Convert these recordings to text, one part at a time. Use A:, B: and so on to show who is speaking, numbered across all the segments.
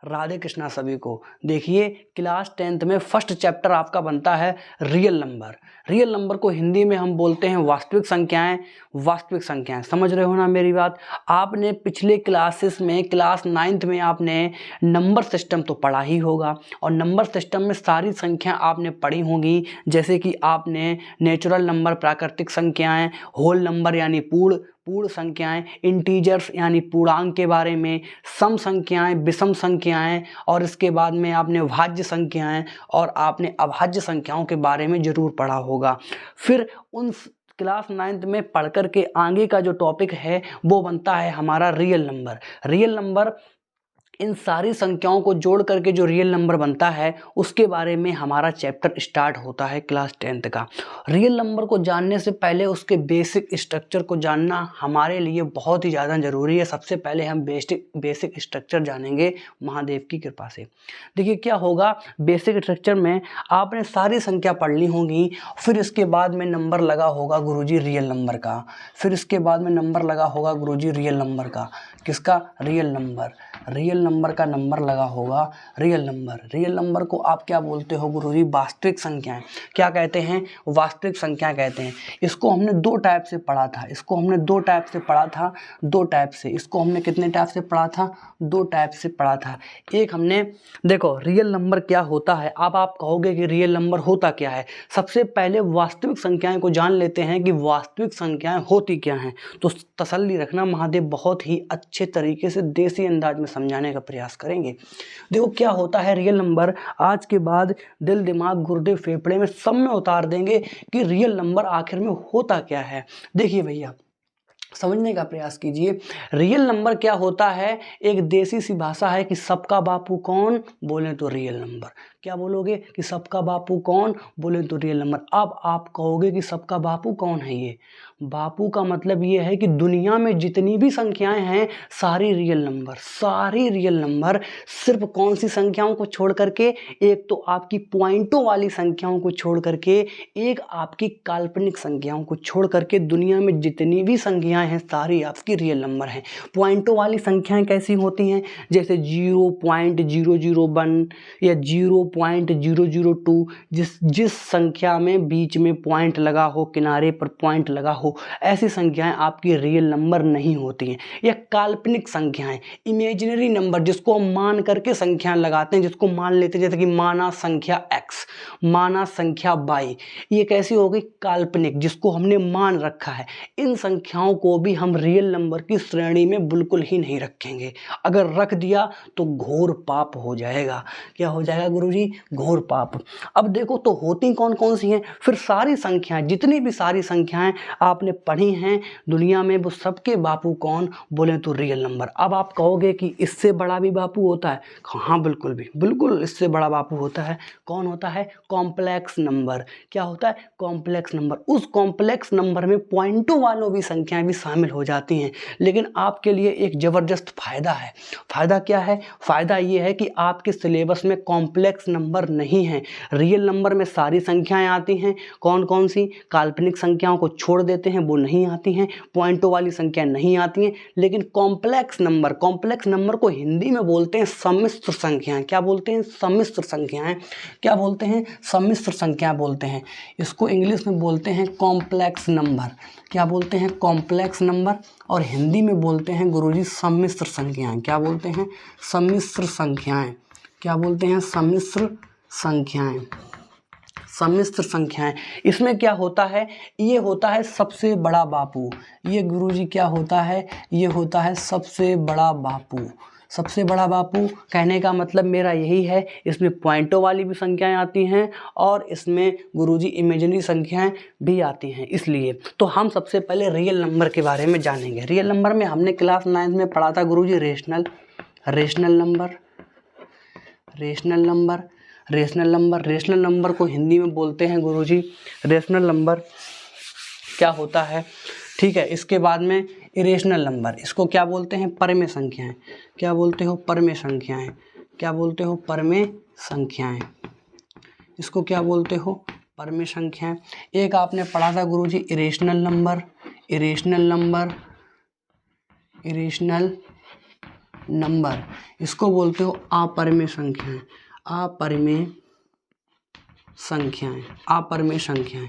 A: राधे कृष्णा सभी को। देखिए क्लास 10th में फर्स्ट चैप्टर आपका बनता है रियल नंबर। रियल नंबर को हिंदी में हम बोलते हैं वास्तविक संख्याएं। वास्तविक संख्याएं समझ रहे हो ना मेरी बात। आपने पिछले क्लासेस में क्लास 9th में आपने नंबर सिस्टम तो पढ़ा ही होगा और नंबर सिस्टम में सारी संख्या आपने पढ़ी होंगी, जैसे कि आपने नेचुरल नंबर, प्राकृतिक संख्याएं, होल नंबर यानी पूर्ण संख्याएं, इंटीजर्स यानी पूर्णांक के बारे में, सम संख्याएं, विषम संख्याएं और इसके बाद में आपने भाज्य संख्याएं और आपने अभाज्य संख्याओं के बारे में जरूर पढ़ा होगा। फिर उन क्लास 9th में पढ़ कर के आगे का जो टॉपिक है वो बनता है हमारा real number. Real number in सारी संख्याओं को जोड़ करके जो रियल नंबर बनता है उसके बारे में हमारा चैप्टर स्टार्ट होता है क्लास 10th का। रियल नंबर को जानने से पहले उसके बेसिक स्ट्रक्चर को जानना हमारे लिए बहुत ही ज़्यादा ज़रूरी है। सबसे पहले हम बेसिक स्ट्रक्चर जानेंगे महादेव की कृपा से। देखिए क्या होगा, बेसिक स्ट्रक्चर में आपने सारी संख्या पढ़ ली होंगी, फिर इसके बाद में नंबर लगा होगा गुरुजी रियल नंबर का, फिर इसके बाद में नंबर लगा होगा गुरुजी रियल नंबर का। किसका? Real number. रियल नंबर का नंबर लगा होगा रियल नंबर। रियल नंबर को आप क्या बोलते हो गुरुजी? वास्तविक संख्याएं। क्या कहते हैं? वास्तविक संख्या कहते हैं। इसको हमने दो टाइप से पढ़ा था, इसको हमने दो टाइप से पढ़ा था, दो टाइप से। इसको हमने कितने टाइप से पढ़ा था? दो टाइप से पढ़ा था। एक हमने, देखो रियल नंबर क्या होता है। अब आप कहोगे कि रियल नंबर होता क्या है। सबसे पहले वास्तविक संख्याएं को जान लेते हैं कि वास्तविक संख्याएं होती क्या हैं। तो तसल्ली रखना, महादेव बहुत ही अच्छे तरीके से देसी अंदाज में समझाने का प्रयास करेंगे। देखो क्या होता है रियल नंबर। आज के बाद दिल, दिमाग, गुर्दे, फेफड़े में सब में उतार देंगे कि रियल नंबर आखिर में होता क्या है। देखिए भैया, समझने का प्रयास कीजिए। रियल नंबर क्या होता है? एक देसी सी भाषा है कि सबका बापू कौन, बोले तो रियल नंबर। क्या बोलोगे? कि सबका बापू कौन, बोले तो रियल नंबर। अब आप कहोगे कि सबका बापू कौन है? ये बापू का मतलब ये है कि दुनिया में जितनी भी संख्याएं हैं सारी रियल नंबर, सारी रियल नंबर। सिर्फ कौन सी संख्याओं को छोड़ करके? एक तो आपकी पॉइंटों वाली संख्याओं को छोड़ करके, एक आपकी काल्पनिक संख्याओं को छोड़ करके दुनिया में जितनी भी संख्याएं हैं सारी आपकी रियल नंबर हैं। पॉइंटों वाली संख्याएं कैसी होती हैं? जैसे 0.001 या 0.002। जिस संख्या में बीच में पॉइंट लगा हो, किनारे पर पॉइंट लगा हो, ऐसी संख्याएं आपकी रियल नंबर नहीं होती हैं। या काल्पनिक संख्याएं, इमेजिनरी नंबर, जिसको हम मान करके संख्याएं लगाते हैं, जिसको मान लेते हैं, जैसे कि माना संख्या x, माना संख्या y। ये कैसी हो गई? काल्पनिक, जिसको हमने मान रखा है। इन संख्याओं को भी हम रियल नंबर की श्रेणी में बिल्कुल ही नहीं रखेंगे। अगर रख दिया तो घोर पाप हो जाएगा। क्या हो जाएगा गुरुजी? घोर पाप। अब देखो तो होती कौन कौन सी हैं? फिर सारी संख्याएं, जितनी भी सारी संख्याएं आपने पढ़ी हैं दुनिया में, वो सबके बापू कौन, बोले तो रियल नंबर। अब आप कहोगे कि इससे बड़ा भी बापू होता है? हाँ बिल्कुल भी, बिल्कुल इससे बड़ा बापू होता है। कौन होता है? Complex number. क्या होता है? Complex number. उस कॉम्प्लेक्स नंबर में पॉइंटों वालों भी संख्याएं भी शामिल हो जाती हैं। लेकिन आपके लिए एक जबरदस्त फायदा है। फायदा क्या है? फायदा ये है कि आपके सिलेबस में कॉम्प्लेक्स नंबर नहीं है। रियल नंबर में सारी संख्याएं आती हैं। कौन कौन सी? काल्पनिक संख्याओं को छोड़ देते हैं, वो नहीं आती हैं। पॉइंटों वाली संख्या नहीं आती हैं। लेकिन कॉम्प्लेक्स नंबर को हिंदी में बोलते हैं सम्मिश्र संख्याएं। क्या बोलते हैं? सम्मिश्र संख्याएं। क्या बोलते हैं? सम्मिश्र संख्या बोलते हैं। इसको इंग्लिश में बोलते हैं कॉम्प्लेक्स नंबर। क्या बोलते हैं? Complex number. और हिंदी में बोलते हैं गुरुजी सम्मिश्र संख्याएं। क्या बोलते हैं? सम्मिश्र संख्याएं। क्या बोलते हैं? सम्मिश्र संख्याएं। सम्मिश्र संख्याएं। इसमें क्या होता है? ये होता है सबसे बड़ा बापू। ये गुरुजी क्या होता है? ये होता है सबसे बड़ा बापू। सबसे बड़ा बापू कहने का मतलब मेरा यही है, इसमें पॉइंटों वाली भी संख्याएं आती हैं और इसमें गुरुजी इमेजिनरी संख्याएं भी आती हैं। इसलिए तो हम सबसे पहले रियल नंबर के बारे में जानेंगे। रियल नंबर में हमने क्लास 9th में पढ़ा था गुरुजी रेशनल नंबर। रेशनल नंबर को हिंदी में बोलते हैं गुरुजी रेशनल नंबर। क्या होता है? ठीक है। इसके बाद में इरेशनल नंबर, इसको क्या बोलते हैं? परमेय संख्याएं। क्या बोलते हो? परमेय संख्याएं। क्या बोलते हो? परमेय संख्याएं। इसको क्या बोलते हो? परमेय संख्याएं। एक आपने पढ़ा था गुरुजी इरेशनल नंबर, इसको बोलते हो अपरिमेय संख्याएं। अपरिमेय संख्याएं, अपरिमेय संख्याएं,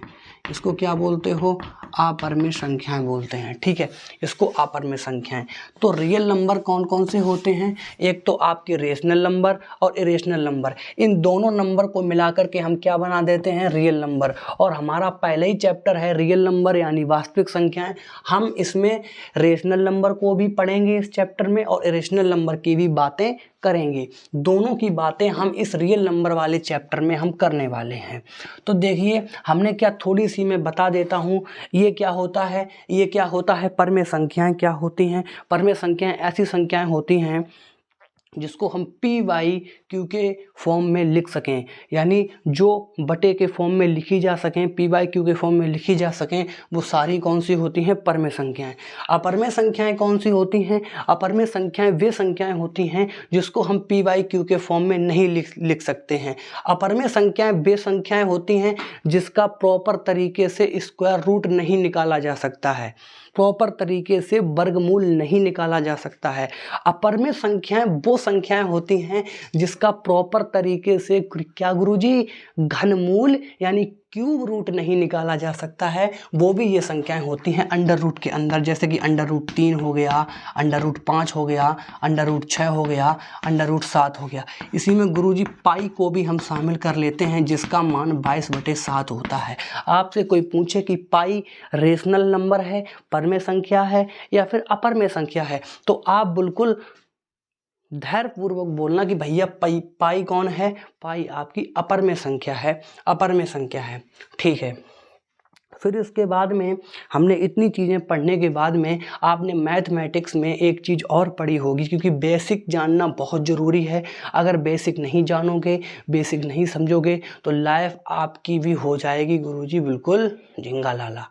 A: इसको क्या बोलते हो? अपरिमेय संख्याएं बोलते हैं। ठीक है, इसको अपरिमेय संख्याएं। तो रियल नंबर कौन कौन से होते हैं? एक तो आपके रेशनल नंबर और इरेशनल नंबर, इन दोनों नंबर को मिलाकर के हम क्या बना देते हैं? Real number. और हमारा पहले ही चैप्टर है रियल नंबर यानी वास्तविक संख्याएं। हम इसमें रेशनल नंबर को भी पढ़ेंगे इस चैप्टर में और इरेशनल नंबर की भी बातें करेंगे। दोनों की बातें हम इस रियल नंबर वाले चैप्टर में हम करने वाले हैं। तो देखिए, हमने क्या थोड़ी सी मैं बता देता हूँ, ये क्या होता है? ये क्या होता है? परिमेय संख्याएं क्या होती हैं? परिमेय संख्याएं ऐसी संख्याएं होती हैं जिसको हम पी वाई क्यू के फॉर्म में लिख सकें, यानी जो बटे के फॉर्म में लिखी जा सकें, पी वाई क्यू के फॉर्म में लिखी जा सकें, वो सारी कौन सी होती हैं? परिमेय संख्याएं। अपरिमेय संख्याएं कौन सी होती हैं? अपरिमेय संख्याएं वे संख्याएं होती हैं जिसको हम पी वाई क्यू के फॉर्म में नहीं लिख सकते हैं। अपरिमेय संख्याएं वे संख्याएं होती हैं जिसका प्रॉपर तरीके से स्क्वायर रूट नहीं निकाला जा सकता है, प्रॉपर तरीके से वर्गमूल नहीं निकाला जा सकता है। अपरिमेय संख्याएं वो संख्याएं होती हैं जिसका प्रॉपर तरीके से क्या गुरुजी? घनमूल यानी क्यूब रूट नहीं निकाला जा सकता है, वो भी ये संख्याएं होती हैं अंडर रूट के अंदर। जैसे कि अंडर रूट 3 हो गया, अंडर रूट 5 हो गया, अंडर रूट 6 हो गया, अंडर रूट 7 हो गया। इसी में गुरुजी पाई को भी हम शामिल कर लेते हैं जिसका मान 22/7 होता है। आपसे कोई पूछे कि पाई रेशनल नंबर है, परिमेय संख्या है या फिर अपरिमेय संख्या है, तो आप बिल्कुल धैर्यपूर्वक बोलना कि भैया पाई कौन है? पाई आपकी अपरिमेय संख्या है, अपरिमेय संख्या है। ठीक है, फिर इसके बाद में हमने इतनी चीज़ें पढ़ने के बाद में आपने मैथमेटिक्स में एक चीज़ और पढ़ी होगी, क्योंकि बेसिक जानना बहुत ज़रूरी है। अगर बेसिक नहीं जानोगे, बेसिक नहीं समझोगे तो लाइफ आपकी भी हो जाएगी गुरुजी बिल्कुल झिंगा लाला,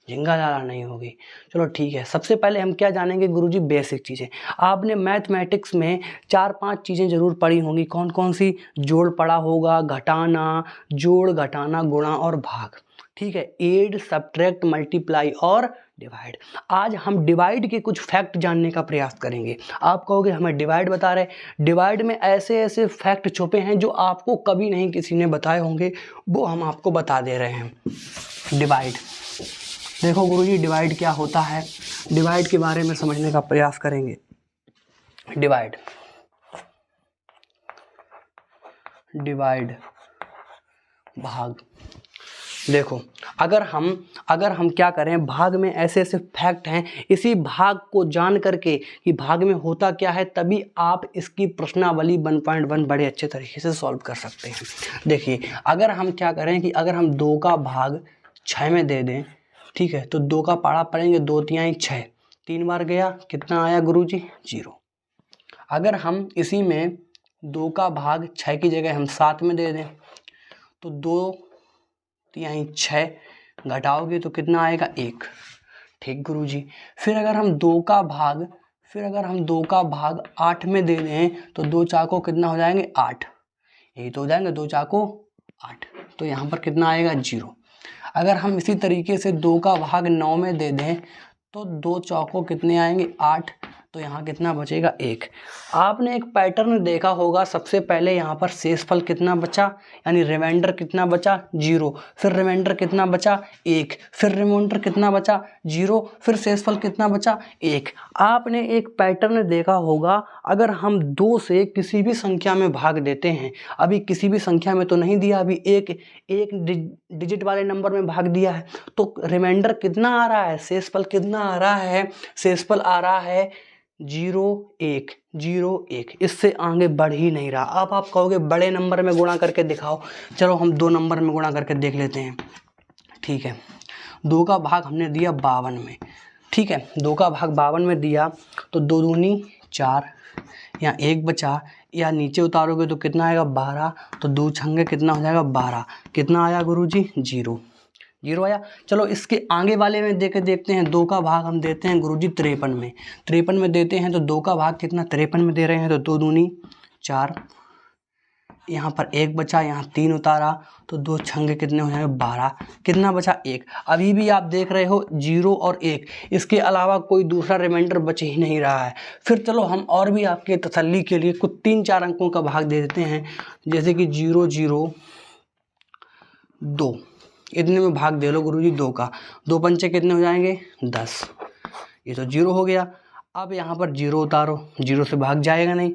A: झिंगा लाला नहीं होगी। चलो ठीक है, सबसे पहले हम क्या जानेंगे गुरुजी? बेसिक चीज़ें। आपने मैथमेटिक्स में 4-5 चीज़ें ज़रूर पढ़ी होंगी। कौन कौन सी? जोड़ पढ़ा होगा, घटाना, जोड़ घटाना, गुणा और भाग। ठीक है, एड, सब्ट्रैक्ट, मल्टीप्लाई और डिवाइड। आज हम डिवाइड के कुछ फैक्ट जानने का प्रयास करेंगे। आप कहोगे हमें डिवाइड बता रहे, डिवाइड में ऐसे ऐसे फैक्ट छुपे हैं जो आपको कभी नहीं किसी ने बताए होंगे, वो हम आपको बता दे रहे हैं। डिवाइड, देखो गुरुजी डिवाइड क्या होता है, डिवाइड के बारे में समझने का प्रयास करेंगे। डिवाइड, डिवाइड, भाग। देखो, अगर हम क्या करें, भाग में ऐसे ऐसे फैक्ट हैं, इसी भाग को जान करके कि भाग में होता क्या है, तभी आप इसकी प्रश्नावली 1.1 बड़े अच्छे तरीके से सॉल्व कर सकते हैं। देखिए, अगर हम क्या करें कि अगर हम 2 का भाग 6 में दे दें, ठीक है, तो 2 का पाड़ा पढ़ेंगे, 2 तिहाई 6, 3 बार गया, कितना आया गुरुजी? 0। अगर हम इसी में 2 का भाग 6 की जगह हम 7 में दे दें, तो 2 तिहाई 6 घटाओगे तो कितना आएगा? 1। ठीक गुरुजी। फिर अगर हम 2 का भाग 8 में दे दें, तो 2 चाकों कितना हो जाएंगे? 8। यही तो हो जाएंगे 2 चाकों 8, तो यहाँ पर कितना आएगा? 0। अगर हम इसी तरीके से 2 का भाग 9 में दे दें, तो 2 चौकों कितने आएंगे? 8, तो यहाँ कितना बचेगा? 1। आपने एक पैटर्न देखा होगा, सबसे पहले यहाँ पर शेषफल कितना बचा, यानी रिमाइंडर कितना बचा? 0। फिर रिमाइंडर कितना बचा? 1। फिर रिमाइंडर कितना बचा? 0। फिर शेषफल कितना बचा? 1। आपने एक पैटर्न देखा होगा, अगर हम 2 से किसी भी संख्या में भाग देते हैं, अभी किसी भी संख्या में तो नहीं दिया, अभी एक डिजिट वाले नंबर में भाग दिया है, तो रिमाइंडर कितना आ रहा है? शेषफल कितना आ रहा है? शेषफल आ रहा है 0 1 0 1, इससे आगे बढ़ ही नहीं रहा। अब आप कहोगे बड़े नंबर में गुणा करके दिखाओ, चलो हम 2 नंबर में गुणा करके देख लेते हैं। ठीक है, 2 का भाग हमने दिया 52 में, ठीक है, 2 का भाग 52 में दिया, तो 2 दूनी 4, यहाँ 1 बचा, या नीचे उतारोगे तो कितना आएगा? 12, तो 2 छंगे कितना हो जाएगा? 12। कितना आया गुरुजी? 0 आया। चलो इसके आगे वाले में देखते हैं। 2 का भाग हम देते हैं गुरुजी 53 में, 53 में देते हैं, तो 2 का भाग कितना? 53 में दे रहे हैं, तो 2 दूनी 4, यहाँ पर 1 बचा, यहाँ 3 उतारा तो 2 छंगे कितने हो जाएंगे 12, कितना बचा 1। अभी भी आप देख रहे हो 0 और 1, इसके अलावा कोई दूसरा रिमाइंडर बच ही नहीं रहा है। फिर चलो हम और भी आपके तसल्ली के लिए कुछ 3-4 अंकों का भाग दे देते हैं, जैसे कि 0 0 2, इतने में भाग दे लो गुरुजी 2 का, 2 पंचे कितने हो जाएंगे 10, ये तो 0 हो गया। अब यहाँ पर 0 उतारो, 0 से भाग जाएगा नहीं,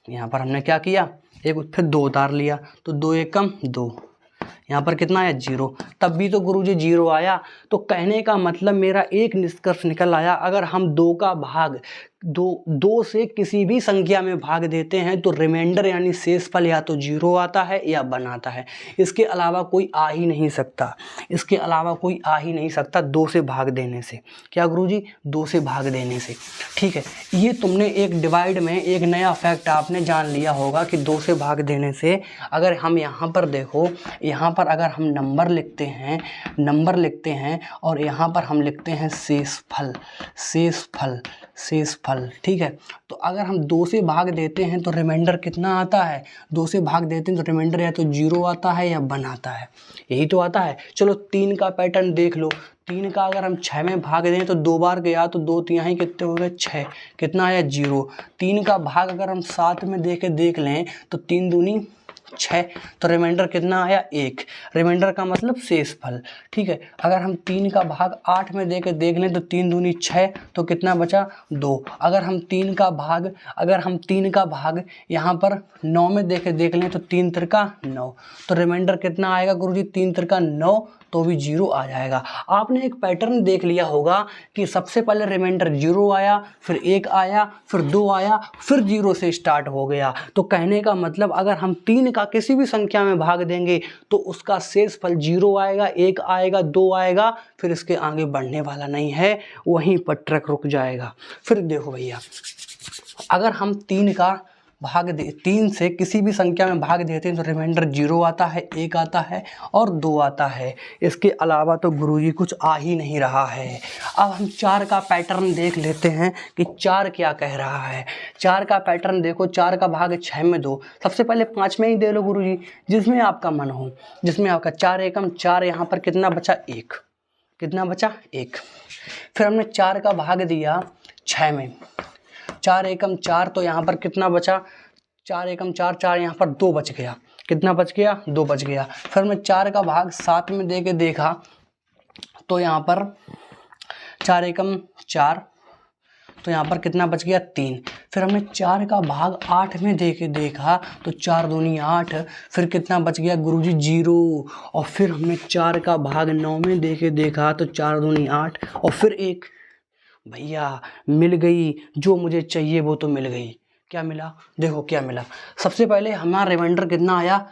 A: यहाँ पर हमने क्या किया, एक फिर 2 उतार लिया तो 2 एकम 2, यहाँ पर कितना आया 0, तब भी तो गुरुजी 0 आया। तो कहने का मतलब मेरा एक निष्कर्ष निकल आया, अगर हम 2 का भाग 2 से किसी भी संख्या में भाग देते हैं तो रिमाइंडर यानी शेषफल या तो 0 आता है या 1 आता है, इसके अलावा कोई आ ही नहीं सकता, इसके अलावा कोई आ ही नहीं सकता 2 से भाग देने से। क्या गुरुजी, 2 से भाग देने से। ठीक है, ये तुमने एक डिवाइड में एक नया फैक्ट आपने जान लिया होगा कि 2 से भाग देने से। अगर हम यहाँ पर देखो, यहाँ पर अगर हम नंबर लिखते हैं और यहाँ पर हम लिखते हैं शेषफल, ठीक है, तो अगर हम 2 से भाग देते हैं तो रिमाइंडर कितना आता है, 2 से भाग देते हैं तो रिमाइंडर या तो 0 आता है या 1 आता है, यही तो आता है। चलो 3 का पैटर्न देख लो, 3 का अगर हम 6 में भाग दें तो 2 बार गया तो 2 तिहाई कितने हो गए 6, कितना आया 0। 3 का भाग अगर हम 7 में दे के देख लें तो 3 दूनी 6, तो रिमाइंडर कितना आया 1, रिमाइंडर का मतलब शेषफल। ठीक है, अगर हम 3 का भाग 8 में दे के देख लें तो 3 दूनी 6, तो कितना बचा 2। अगर हम 3 का भाग यहाँ पर 9 में दे के देख लें तो 3 तिरका 9, तो रिमाइंडर कितना आएगा गुरुजी 3 तिरका 9, तो भी 0 आ जाएगा। आपने एक पैटर्न देख लिया होगा कि सबसे पहले रिमाइंडर 0 आया, फिर 1 आया, फिर 2 आया, फिर 0 से स्टार्ट हो गया। तो कहने का मतलब अगर हम 3 का किसी भी संख्या में भाग देंगे तो उसका शेषफल 0 आएगा, 1 आएगा, 2 आएगा, फिर इसके आगे बढ़ने वाला नहीं है, वहीं पर ट्रक रुक जाएगा। फिर देखो भैया, अगर हम 3 से किसी भी संख्या में भाग देते हैं तो रिमाइंडर 0 आता है, 1 आता है और 2 आता है, इसके अलावा तो गुरुजी कुछ आ ही नहीं रहा है। अब हम 4 का पैटर्न देख लेते हैं कि 4 क्या कह रहा है। 4 का पैटर्न देखो, 4 का भाग 6 में दो, सबसे पहले 5 में ही दे लो गुरुजी, जिसमें आपका मन हो, जिसमें आपका 4 एकम 4, यहाँ पर कितना बचा 1, कितना बचा 1। फिर हमने 4 का भाग दिया 6 में, 4 एकम 4, तो यहाँ पर कितना बचा 4 एकम 4, 4 यहाँ पर 2 बच गया, कितना बच गया 2 बच गया। फिर मैं 4 का भाग 7 में दे के देखा तो यहाँ पर 4 एकम 4, तो यहाँ पर कितना बच गया 3। फिर हमने 4 का भाग 8 में दे के देखा तो 4 दूनी 8, फिर कितना बच गया गुरुजी 0। और फिर हमने 4 का भाग 9 में दे के देखा तो 4 दूनी 8 और फिर 1। भैया मिल गई, जो मुझे चाहिए वो तो मिल गई। क्या मिला, देखो क्या मिला। सबसे पहले हमारा रिमाइंडर कितना आया,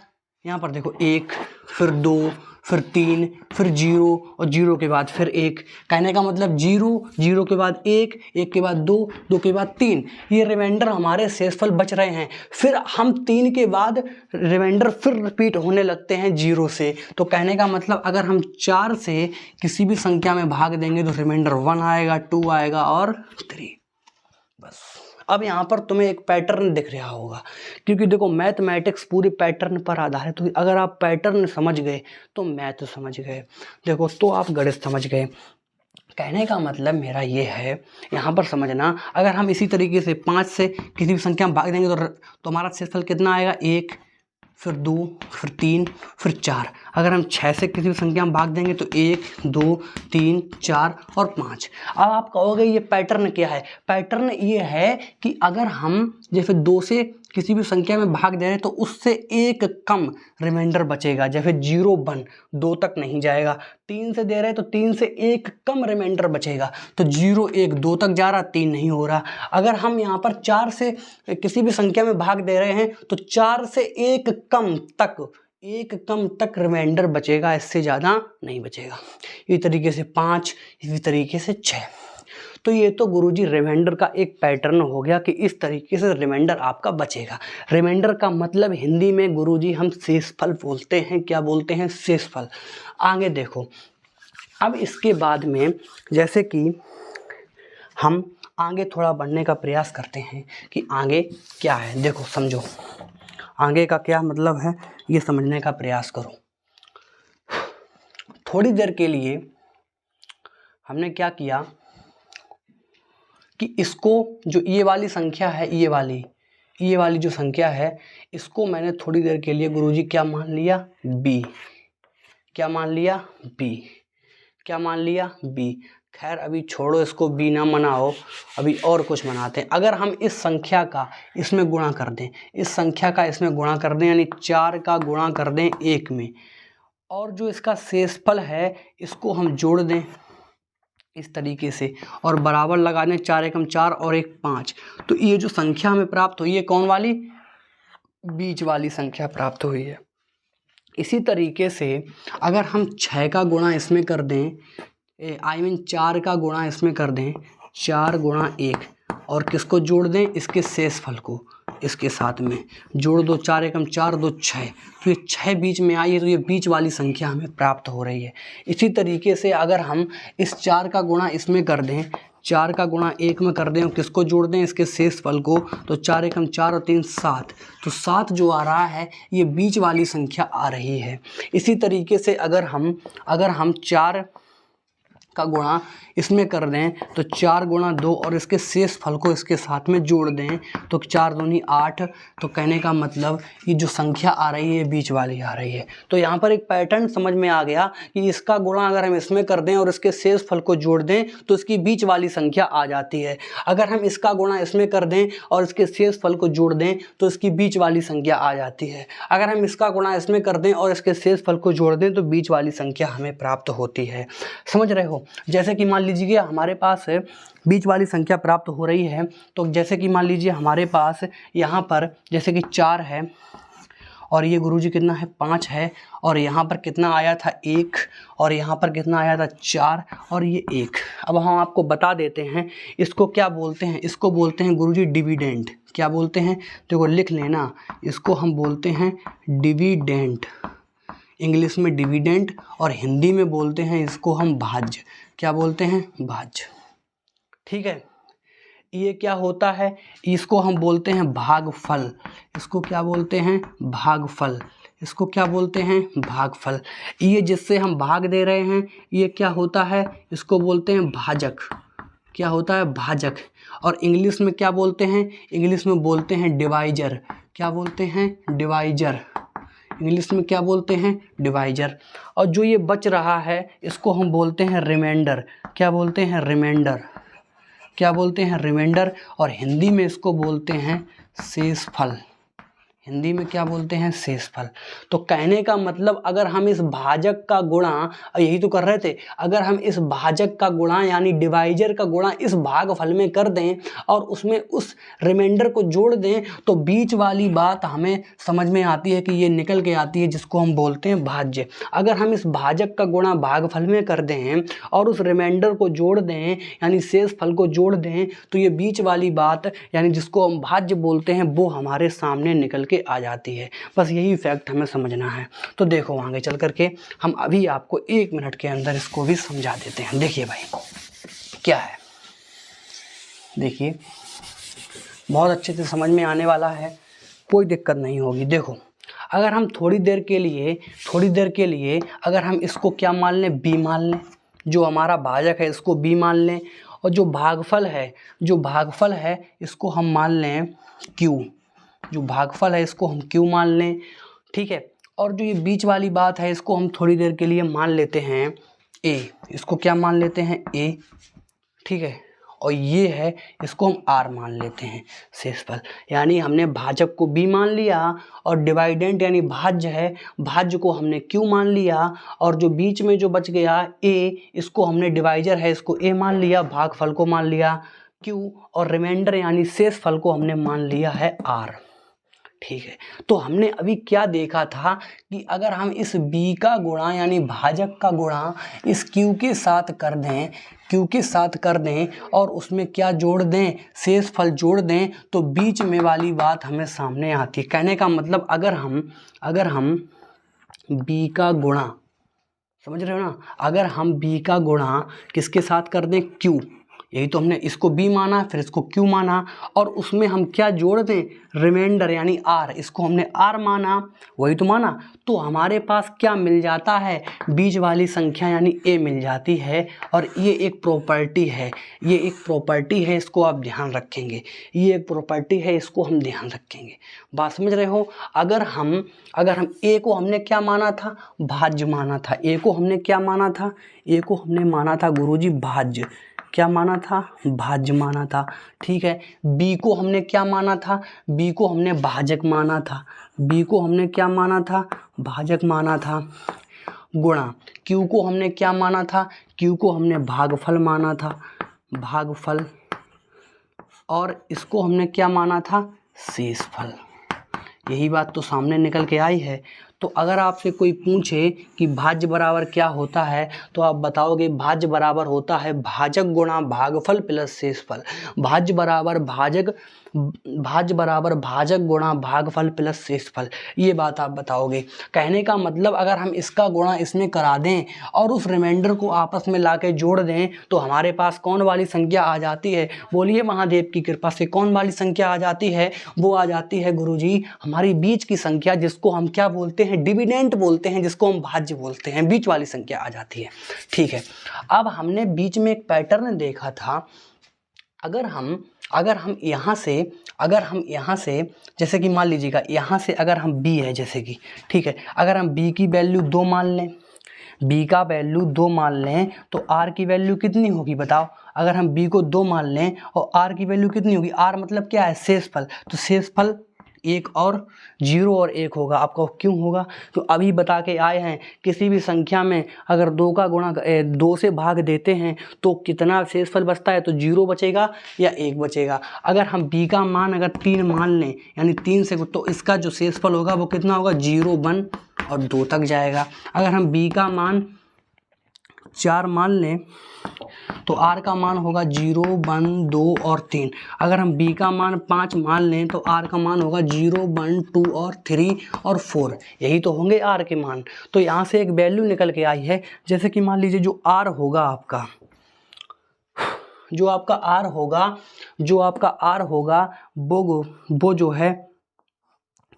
A: यहाँ पर देखो 1, फिर 2, फिर 3, फिर 0 और 0 के बाद फिर 1। कहने का मतलब 0, 0 के बाद 1, 1 के बाद 2, 2 के बाद 3, ये रिमाइंडर हमारे शेषफल बच रहे हैं। फिर हम 3 के बाद रिमाइंडर फिर रिपीट होने लगते हैं 0 से। तो कहने का मतलब अगर हम 4 से किसी भी संख्या में भाग देंगे तो रिमाइंडर 1 आएगा, 2 आएगा और 3। बस अब यहाँ पर तुम्हें एक पैटर्न दिख रहा होगा, क्योंकि देखो मैथमेटिक्स पूरी पैटर्न पर आधारित हुई। अगर आप पैटर्न समझ गए तो मैथ समझ गए, देखो तो आप गणित समझ गए। कहने का मतलब मेरा ये है, यहाँ पर समझना, अगर हम इसी तरीके से 5 से किसी भी संख्या में भाग देंगे तो हमारा शेषफल कितना आएगा 1, फिर 2, फिर 3, फिर 4। अगर हम 6 से किसी भी संख्या में भाग देंगे तो 1, 2, 3, 4 और 5। अब आप कहोगे ये पैटर्न क्या है। पैटर्न ये है कि अगर हम जैसे 2 से किसी भी संख्या में भाग दे रहे हैं तो उससे एक कम रिमाइंडर बचेगा, जैसे 0, 1, 2 तक नहीं जाएगा। 3 से दे रहे हैं तो 3 से एक कम रिमाइंडर बचेगा, तो 0, 1, 2 तक जा रहा, 3 नहीं हो रहा। अगर हम यहाँ पर 4 से किसी भी संख्या में भाग दे रहे हैं तो 4 से एक कम तक रिमाइंडर बचेगा, इससे ज़्यादा नहीं बचेगा। इसी तरीके से 5, इसी तरीके से 6। तो ये तो गुरुजी रिमाइंडर का एक पैटर्न हो गया कि इस तरीके से रिमाइंडर आपका बचेगा। रिमाइंडर का मतलब हिंदी में गुरुजी हम शेषफल बोलते हैं। क्या बोलते हैं, शेषफल। आगे देखो, अब इसके बाद में जैसे कि हम आगे थोड़ा बढ़ने का प्रयास करते हैं कि आगे क्या है। देखो समझो, आगे का क्या मतलब है ये समझने का प्रयास करो। थोड़ी देर के लिए हमने क्या किया कि इसको जो ये वाली संख्या है, ये वाली जो संख्या है, इसको मैंने थोड़ी देर के लिए गुरुजी क्या मान लिया, b। क्या मान लिया, b। क्या मान लिया, b। खैर अभी छोड़ो इसको, b ना मनाओ, अभी और कुछ मनाते हैं। अगर हम इस संख्या का इसमें गुणा कर दें, इस संख्या का इसमें गुणा कर दें, यानी 4 का गुणा कर दें 1 में, और जो इसका शेषफल है इसको हम जोड़ दें इस तरीके से, और बराबर लगा दें, 4 एकम 4 और 1 5, तो ये जो संख्या हमें प्राप्त हुई है कौन वाली, बीच वाली संख्या प्राप्त हुई है। इसी तरीके से अगर हम 6 का गुणा इसमें कर दें, 4 का गुणा इसमें कर दें, 4 गुणा 1, और किसको जोड़ दें, इसके शेषफल को इसके साथ में जोड़ दो, 4 एकम 4 2 6, तो ये 6 बीच में आई है, तो ये बीच वाली संख्या हमें प्राप्त हो रही है। इसी तरीके से अगर हम इस 4 का गुणा इसमें कर दें, 4 का गुणा 1 में कर दें और किसको जोड़ दें, इसके शेषफल को, तो 4 एकम 4 और 3 7, तो 7 जो आ रहा है ये बीच वाली संख्या आ रही है। इसी तरीके से अगर हम 4 का गुणा इसमें कर दें, तो 4 गुणा 2 और इसके शेष फल को इसके साथ में जोड़ दें, तो 4 दूनी 8, तो कहने का मतलब ये जो संख्या आ रही है बीच वाली आ रही है। तो यहाँ पर एक पैटर्न समझ में आ गया कि इसका गुणा अगर हम इसमें कर दें और इसके शेष फल को जोड़ दें तो इसकी बीच वाली संख्या आ जाती है। अगर हम इसका गुणा इसमें कर दें और इसके शेष फल को जोड़ दें तो इसकी बीच वाली संख्या आ जाती है। अगर हम इसका गुणा इसमें कर दें और इसके शेष फल को जोड़ दें तो बीच वाली संख्या हमें प्राप्त होती है। समझ रहे हो। जैसे कि मान लीजिए हमारे पास बीच वाली संख्या प्राप्त हो रही है, तो जैसे कि मान लीजिए हमारे पास यहाँ पर जैसे कि 4 है और ये गुरुजी कितना है 5 है, और यहाँ पर कितना आया था 1, और यहाँ पर कितना आया था 4, और ये 1। अब हम आपको बता देते हैं इसको क्या बोलते हैं, इसको बोलते हैं गुरुजी डिविडेंड। क्या बोलते हैं, देखो लिख लेना, इसको हम बोलते हैं डिविडेंड, इंग्लिश में डिविडेंड, और हिंदी में बोलते हैं इसको हम भाज्य। क्या बोलते हैं, भाज्य। ठीक है। ये क्या होता है, इसको हम बोलते हैं भागफल। इसको क्या बोलते हैं, भागफल। इसको क्या बोलते हैं, भागफल। ये जिससे हम भाग दे रहे हैं ये क्या होता है, इसको बोलते हैं भाजक। क्या होता है, भाजक। और इंग्लिश में क्या बोलते हैं, इंग्लिश में बोलते हैं डिवाइजर। क्या बोलते हैं, डिवाइजर। इंग्लिश में क्या बोलते हैं, डिवाइजर। और जो ये बच रहा है इसको हम बोलते हैं रिमाइंडर। क्या बोलते हैं, रिमाइंडर। क्या बोलते हैं, रिमाइंडर। और हिंदी में इसको बोलते हैं शेषफल। हिंदी में क्या बोलते हैं, शेषफल। तो कहने का मतलब अगर हम इस भाजक का गुणा, यही तो कर रहे थे, अगर हम इस भाजक का गुणा यानी डिवाइजर का गुणा इस भागफल में कर दें और उसमें उस रिमाइंडर को जोड़ दें तो बीच वाली बात हमें समझ में आती है कि ये निकल के आती है, जिसको हम बोलते हैं भाज्य। अगर हम इस भाजक का गुणा भागफल में कर दें और उस रिमाइंडर को जोड़ दें यानी शेषफल को जोड़ दें तो ये बीच वाली बात यानी जिसको हम भाज्य बोलते हैं वो हमारे सामने निकल के आ जाती है। बस यही फैक्ट हमें समझना है। तो देखो आगे चल करके हम अभी आपको 1 मिनट के अंदर इसको भी समझा देते हैं। देखिए भाई क्या है, देखिए बहुत अच्छे से समझ में आने वाला है, कोई दिक्कत नहीं होगी। देखो अगर हम थोड़ी देर के लिए अगर हम इसको क्या मान लें, बी मान लें, जो हमारा भाजक है इसको बी मान लें, और जो भागफल है इसको हम मान लें क्यू। जो भागफल है इसको हम क्यू मान लें। ठीक है। और जो ये बीच वाली बात है इसको हम थोड़ी देर के लिए मान लेते हैं ए। इसको क्या मान लेते हैं, ए। ठीक है। और ये है इसको हम आर मान लेते हैं, शेषफल। यानी हमने भाजक को बी मान लिया और डिवाइडेंट यानी भाज्य है, भाज्य को हमने क्यू मान लिया, और जो बीच में जो बच गया ए, इसको हमने डिवाइजर है इसको ए मान लिया, भागफल को मान लिया क्यू, और रिमाइंडर यानी शेषफल को हमने मान लिया है आर। ठीक है। तो हमने अभी क्या देखा था कि अगर हम इस b का गुणा यानी भाजक का गुणा इस q के साथ कर दें और उसमें क्या जोड़ दें, शेषफल जोड़ दें, तो बीच में वाली बात हमें सामने आती है। कहने का मतलब अगर हम b का गुणा, समझ रहे हो ना, अगर हम b का गुणा किसके साथ कर दें, q, यही तो हमने इसको b माना, फिर इसको q माना, और उसमें हम क्या जोड़ दें, रिमाइंडर यानी r, इसको हमने r माना, वही तो माना। तो हमारे पास क्या मिल जाता है, बीच वाली संख्या यानी a मिल जाती है। और ये एक प्रॉपर्टी है, ये एक प्रॉपर्टी है, इसको आप ध्यान रखेंगे, ये एक प्रॉपर्टी है, इसको हम ध्यान रखेंगे। बात समझ रहे हो। अगर हम a को हमने क्या माना था, भाज्य माना था। a को हमने क्या माना था, a को हमने माना था गुरुजी भाज्य, क्या माना था, भाज्य माना था। ठीक है, b को हमने क्या माना था, b को हमने भाजक माना था, b को हमने क्या माना था, भाजक माना था। गुणा q को हमने क्या माना था, q को हमने भागफल माना था, भागफल, और इसको हमने क्या माना था, शेषफल। यही बात तो सामने निकल के आई है। तो अगर आपसे कोई पूछे कि भाज्य बराबर क्या होता है, तो आप बताओगे भाज्य बराबर होता है भाजक गुणा भागफल प्लस शेषफल। भाज्य बराबर भाजक गुणा भागफल प्लस शेषफल, ये बात आप बताओगे। कहने का मतलब अगर हम इसका गुणा इसमें करा दें और उस रिमाइंडर को आपस में ला के जोड़ दें तो हमारे पास कौन वाली संख्या आ जाती है, बोलिए महादेव की कृपा से कौन वाली संख्या आ जाती है, वो आ जाती है गुरुजी हमारी बीच की संख्या, जिसको हम क्या बोलते हैं, डिविडेंट बोलते हैं, जिसको हम भाज्य बोलते हैं, बीच वाली संख्या आ जाती है। ठीक है, अब हमने बीच में एक पैटर्न देखा था। अगर हम यहाँ से जैसे कि मान लीजिएगा यहाँ से अगर हम b है जैसे कि, ठीक है, अगर हम b की वैल्यू 2 मान लें, b का वैल्यू 2 मान लें तो r की वैल्यू कितनी होगी बताओ। अगर हम b को 2 मान लें और r की वैल्यू कितनी होगी, r मतलब क्या है, शेषफल, तो शेषफल 1 और 0 और 1 होगा। आपको क्यों होगा, तो अभी बता के आए हैं किसी भी संख्या में अगर 2 का गुणा 2 से भाग देते हैं तो कितना शेषफल बचता है, तो 0 बचेगा या 1 बचेगा। अगर हम b का मान अगर 3 मान लें यानी 3 से, तो इसका जो शेषफल होगा वो कितना होगा, 0, 1 और 2 तक जाएगा। अगर हम b का मान 4 मान लें तो r का मान होगा 0, 1, 2 और 3। अगर हम b का मान 5 मान लें तो r का मान होगा 0, 1, 2 और 3 और 4। यही तो होंगे r के मान। तो यहाँ से एक वैल्यू निकल के आई है, जैसे कि मान लीजिए जो r होगा आपका, जो आपका r होगा वो जो है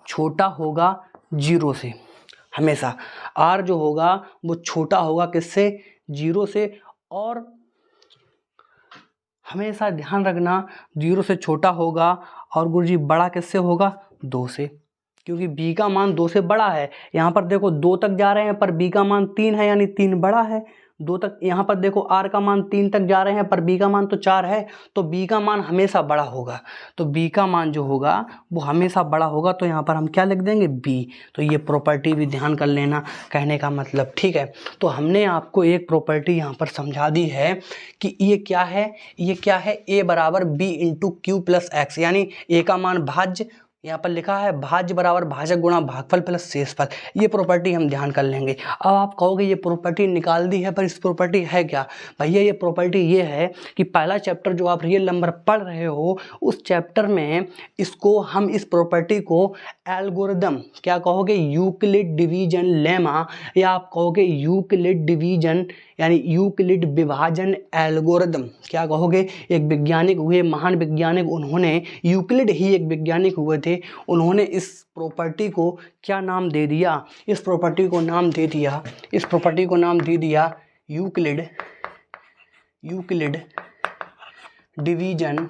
A: छोटा होगा 0 से। हमेशा r जो होगा वो छोटा होगा किससे, 0 से। और हमेशा ध्यान रखना 0 से छोटा होगा और गुरुजी बड़ा किससे होगा, 2 से, क्योंकि b का मान 2 से बड़ा है। यहाँ पर देखो 2 तक जा रहे हैं पर b का मान 3 है यानी 3 बड़ा है, 2 तक। यहाँ पर देखो r का मान 3 तक जा रहे हैं पर b का मान तो 4 है, तो b का मान हमेशा बड़ा होगा। तो b का मान जो होगा वो हमेशा बड़ा होगा, तो यहाँ पर हम क्या लिख देंगे, b। तो ये प्रॉपर्टी भी ध्यान कर लेना, कहने का मतलब। ठीक है, तो हमने आपको एक प्रॉपर्टी यहाँ पर समझा दी है कि ये क्या है, a बराबर b into Q plus x, यानी a का मान भाज्य, यहाँ पर लिखा है भाज्य बराबर भाजक गुणा भागफल प्लस शेषफल। ये प्रॉपर्टी हम ध्यान कर लेंगे। अब आप कहोगे ये प्रॉपर्टी निकाल दी है, पर इस प्रॉपर्टी है क्या भैया, ये प्रॉपर्टी ये है कि पहला चैप्टर जो आप रियल नंबर पढ़ रहे हो उस चैप्टर में इसको हम इस प्रॉपर्टी को एल्गोरिदम, क्या कहोगे, यूक्लिड डिवीजन लेमा, या आप कहोगे यूक्लिड डिवीजन यानी यूक्लिड विभाजन एल्गोरिदम, क्या कहोगे। एक वैज्ञानिक हुए, महान वैज्ञानिक, उन्होंने, यूक्लिड ही एक वैज्ञानिक हुए थे, उन्होंने इस प्रॉपर्टी को क्या नाम दे दिया, इस प्रॉपर्टी को नाम दे दिया यूक्लिड डिवीजन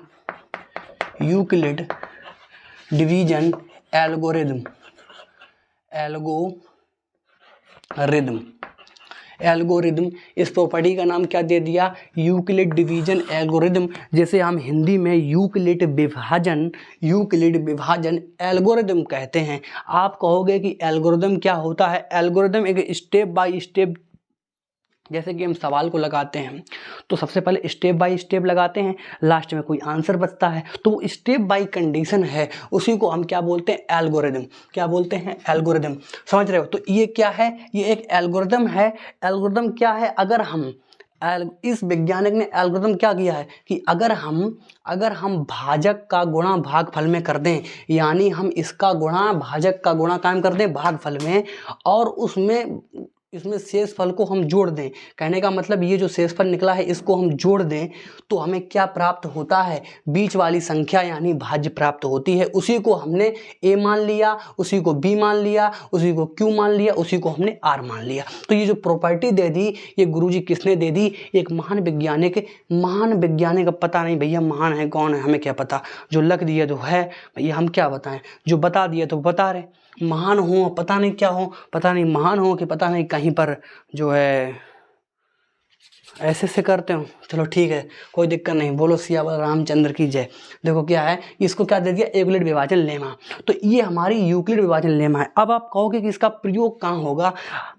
A: एल्गोरिदम। इस प्रॉपर्टी का नाम क्या दे दिया, यूक्लिड डिवीजन एल्गोरिदम, जैसे हम हिंदी में यूक्लिड विभाजन एल्गोरिदम कहते हैं। आप कहोगे कि एल्गोरिदम क्या होता है, एल्गोरिदम एक स्टेप बाय स्टेप, जैसे कि हम सवाल को लगाते हैं तो सबसे पहले स्टेप बाय स्टेप लगाते हैं, लास्ट में कोई आंसर बचता है, तो वो स्टेप बाय कंडीशन है, उसी को हम क्या बोलते हैं, एल्गोरिदम। क्या बोलते हैं, एल्गोरिदम। समझ रहे हो। तो ये क्या है, ये एक एल्गोरिदम है। एल्गोरिदम क्या है, अगर हम इस वैज्ञानिक ने एल्गोरिदम क्या किया है कि अगर हम भाजक का गुणा भागफल में कर दें, यानी हम इसका गुणा भाजक का गुणा कायम कर दें भागफल में, और उसमें इसमें शेषफल को हम जोड़ दें, कहने का मतलब ये जो शेषफल निकला है इसको हम जोड़ दें तो हमें क्या प्राप्त होता है, बीच वाली संख्या यानी भाज्य प्राप्त होती है। उसी को हमने a मान लिया, उसी को b मान लिया, उसी को q मान लिया, उसी को हमने r मान लिया। तो ये जो प्रॉपर्टी दे दी ये गुरुजी किसने दे दी, एक महान वैज्ञानिक पता नहीं भैया महान है कौन है हमें क्या पता, जो लिख दिया तो है भैया हम क्या बताएं, जो बता दिया तो बता रहे, महान हो पता नहीं क्या हो, पता नहीं महान हो कि पता नहीं कहीं पर जो है ऐसे से करते हो। चलो ठीक है कोई दिक्कत नहीं, बोलो सियावर रामचंद्र की जय। देखो क्या है, इसको क्या दे दिया, यूक्लिड विभाजन लेमा। तो ये हमारी यूक्लिड विभाजन लेमा है। अब आप कहोगे कि इसका प्रयोग कहाँ होगा,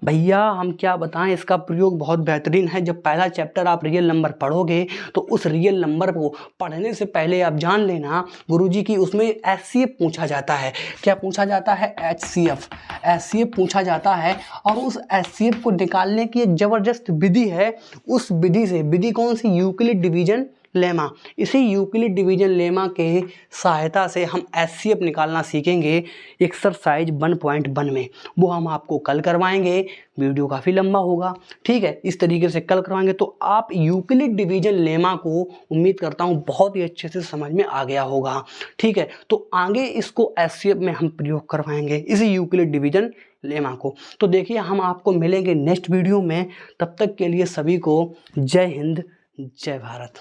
A: भैया हम क्या बताएं, इसका प्रयोग बहुत बेहतरीन है। जब पहला चैप्टर आप रियल नंबर पढ़ोगे तो उस रियल नंबर को पढ़ने से पहले आप जान लेना गुरुजी की उसमें HCF पूछा जाता है। क्या पूछा जाता है, HCF पूछा जाता है। और उस HCF को निकालने की एक ज़बरदस्त विधि है। उस विधि कौन सी, यूक्लिड डिवीजन लेमा। इसी यूक्लिड डिवीजन लेमा के सहायता से हम HCF निकालना सीखेंगे एक्सरसाइज 1.1 में। वो हम आपको कल करवाएंगे, वीडियो काफ़ी लंबा होगा, ठीक है। इस तरीके से कल करवाएंगे तो आप यूक्लिड डिवीजन लेमा को उम्मीद करता हूँ बहुत ही अच्छे से समझ में आ गया होगा, ठीक है। तो आगे इसको HCF में हम प्रयोग करवाएंगे इसी यूक्लिड डिवीजन लेमा को। तो देखिए हम आपको मिलेंगे नेक्स्ट वीडियो में, तब तक के लिए सभी को जय हिंद जय भारत।